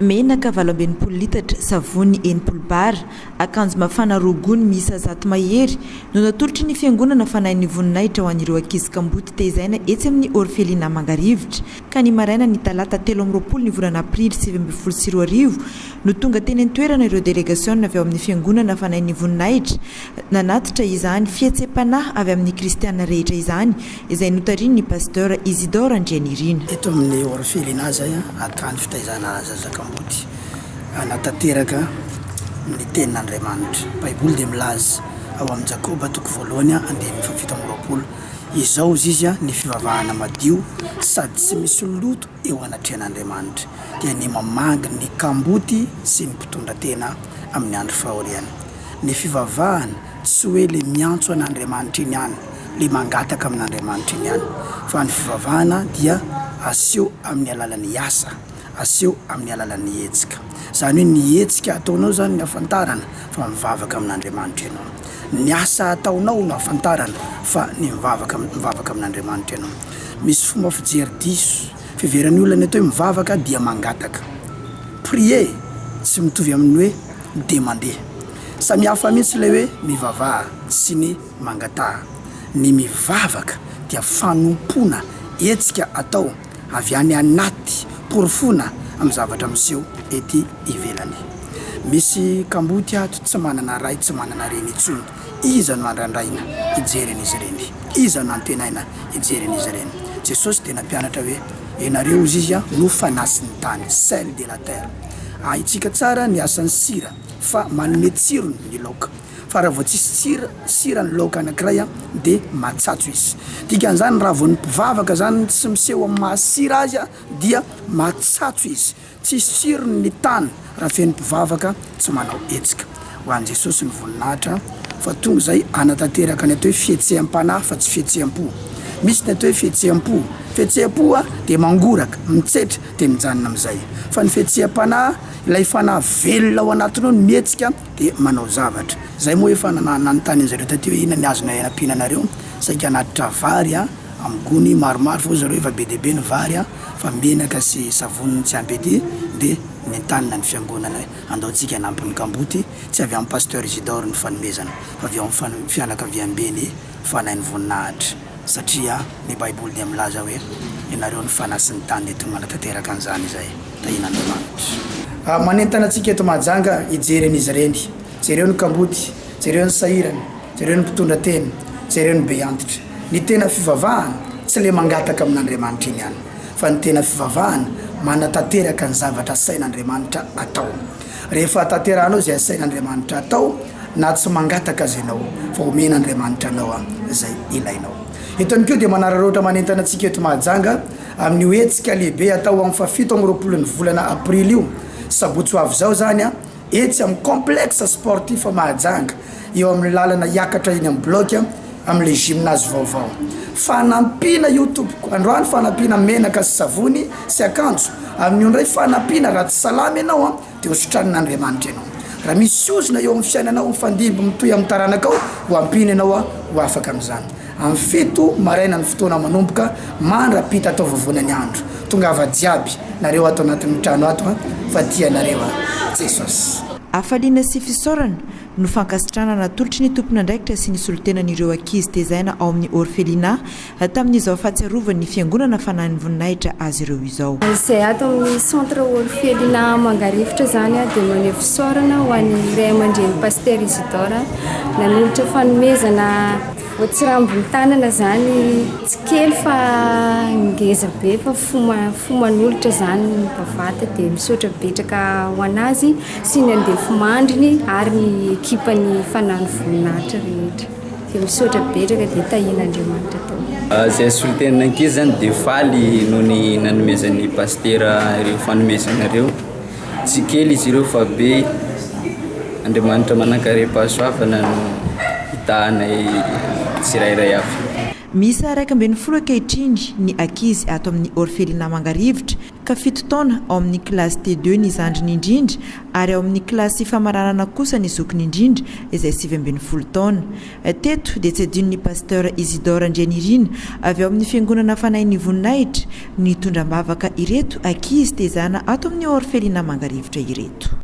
menaka 20 litatra savony 80 bar akanjo mafana rogony miisa 100 mahery no natolotry ny fiangonana fanahin'ny voninahitra ho an'ireo ankizy kamboty tezaina etsy amin'ny orphelinat Mangarivitra ka ny maraina ny talata 13 ny volana aprily 2024 no tonga teny an-toerana ireo délégation avy ao amin'ny fiangonana fanahin'ny voninahitra nanatitra izany fietsepanahy avy amin'ny kristiana rehetra izany izay notariny ny Pasteur Isidore Andrianirina. Eto amin'ny orphelinat zay akany fitaizana zaza kamboty natateraka ny tenin'Andriamanitra. Baiboly dia milaza ao amin'ny Jakoba toko voalohany andininy 7 izao izy ny fivavahana madio sady tsy misy loto eo anatrehan'Andriamanitra dia ny mamanga ny kamboty sy ny mpitondra tena amin'ny andro fahoriana. Ny fivavahana tsy hoe le miantso an'Andriamanitra iny ihany, le mangataka amin'Andriamanitra iny ihany, fa ny fivavahana dia aseho amin'ny alalan'ny asa, aseho amin'ny alalan'ny hetsika. Zany hoe ny hetsika ataonao zany ny afantarana fa mivavaka amin'Andriamanitra ianao. Ny asa ataonao no afantarana fa ny mivavaka amin'Andriamanitra ianao. Misy fomba fijery diso fiveran'ny olona eto hoe mivavaka dia mangataka. Prier tsy mitovy amin'ny hoe demander. Samy hafa mihitsy le hoe mivavaha sy ny mangataha. Ny mivavaka dia fanompona hetsika atao avy any anaty porofona amin'ny zavatra miseho ety ivelany. Misy kamboty ato tsy manana ray, tsy manana reny intsony. Iza no andrandraina ijeren'izy ireny, iza no antenaina ijeren'izy ireny. Jesosy tena mpianatra hoe ianareo izy no fanasiny tany, sel de la terre. Itsika tsara ny asan'ny sira fa manome tsirony ny laoka. Fa raha vao tsisy sira ny laoka anankiray dia matsatso izy. Dikan'izany raha vao ny mpivavaka zany tsy miseho amin'ny mahasira azy dia matsatso izy. Tsisy sirony ny tany raha feno mpivavaka tsy manao hetsika. Ho an'i Jesosy ny voninahitra fa tonga izay anatanteraka ny atao hoe fietseham-panahy fa tsy fietseham-po. Misy ny atao hoe fietseham-po. Fietseham-po dia mangoraka, mitsetra dia mijanona amin'izay. Fa ny fietseham-panahy ilay fanahy velona ao anatiny ao mihetsika dia manao zavatra. Zay moa efa nanontany an'izareo taty hoe inona ny azona ianam-pihinanareo? Saika anatitra vary amin'ny maromaro fô zareo efa be dia be ny vary fa menaka sy savony tsy ampy ety dia nentanina ny fiangonana hoe andaontsika hanampy ny kamboty tsy avy amin'ny Pasteur Isidore ny fanomezana fa avy amin'ny fianakaviam-be fanahin'ny voninahitra. Satria ny Baiboly dia milaza hoe ianareo ny fanasiny tany eto manatanteraka an'izany izay tahin'Andriamanitra. Manentana antsika eto Mahajanga ijeren'izy ireny. Jereo ny kamboty, jereo ny sahirana, jereo ny mpitondra tena, jereo ny be antitra. Ny tena fivavahana tsy le mangataka amin'Andriamanitra iny ihany, fa ny tena fivavahana manatanteraka ny zavatra sain'Andriamanitra atao. Rehefa tanteranao izay sain'Andriamanitra atao na tsy mangataka azy ianao fa omen'Andriamanitra anao izay ilainao. Eto ihany koa dia manararaotra manentana antsika eto Mahajanga amin'ny hoetsika lehibe atao amin'ny 7 ny volana aprily io sabotsy ho avy zao zany etsy amin'ny complexe sportif Mahajanga eo amin'ny lalana hiakatra iny amin'ny bloc amin'ilay gymnase vaovao. Fanampiana io tompoko androany, fanampiana menaka sy savony sy akanjo. Amin'ny ondray fanampiana raha tsy salama ianao dia hosotran'Andriamanitra ianao. Raha misy ozona eo amin'ny fiainanao mifandimby mitoy amin'ny taranaka ao ho ampina ianao ho afaka amin'izany. Amin'ny 7 maraina ny fotoana manomboka mandrapita atao vavonany andro. Tonga ava jiaby nareo ato anatin'ny trano ato fa tianareo Jesosy. Afaliana sy fisaorana no fankasitrana natolotry ny tompon'andraikitra sy ny solotenan'ireo ankizy tezaina ao amin'ny orphelinat tamin'izao fahatsiarovany fiangonana fanahin'ny voninahitra azy ireo izao. Izay ato amin'ny centre orphelinat Mangarivitra zany dia maneho fisaorana ho an'ny ray aman-dreny Pasteur Isidore nanolotra fanomezana ohatsirambony tanana zany tsy kely fa ngeza be fa fomanolotra zany bavata dia misaotra betraka ho anazy sy ny andefo mandriny ary ny ekipany fanahin'ny voninahitra rehetra dia misaotra betraka dia tahian'Andriamanitra tao. Zay solotenana ankizy zany dia faly noho ny nanomezan'ny Pasteur ireo fanomezana ireo. Tsy kely izy ireo fa be. Andriamanitra manankarena-pahasoavana no hitahanay tsirairay avy. misy 12 ankehitriny ny ankizy ato amin'ny orphelinat Mangarivotra ka 7 taona ao amin'ny kilasy T2 ny zandriny indrindra ary ao amin'ny kilasy famaranana kosa ny zokiny indrindra izay 9 taona. Teto dia tsy adino ny Pasteur Isidore Andrianirina avy ao amin'ny fiangonana fanahin'ny voninahitra ny tondram-bavaka ireto ankizy tezana ato amin'ny orphelinat Mangarivotra ireto.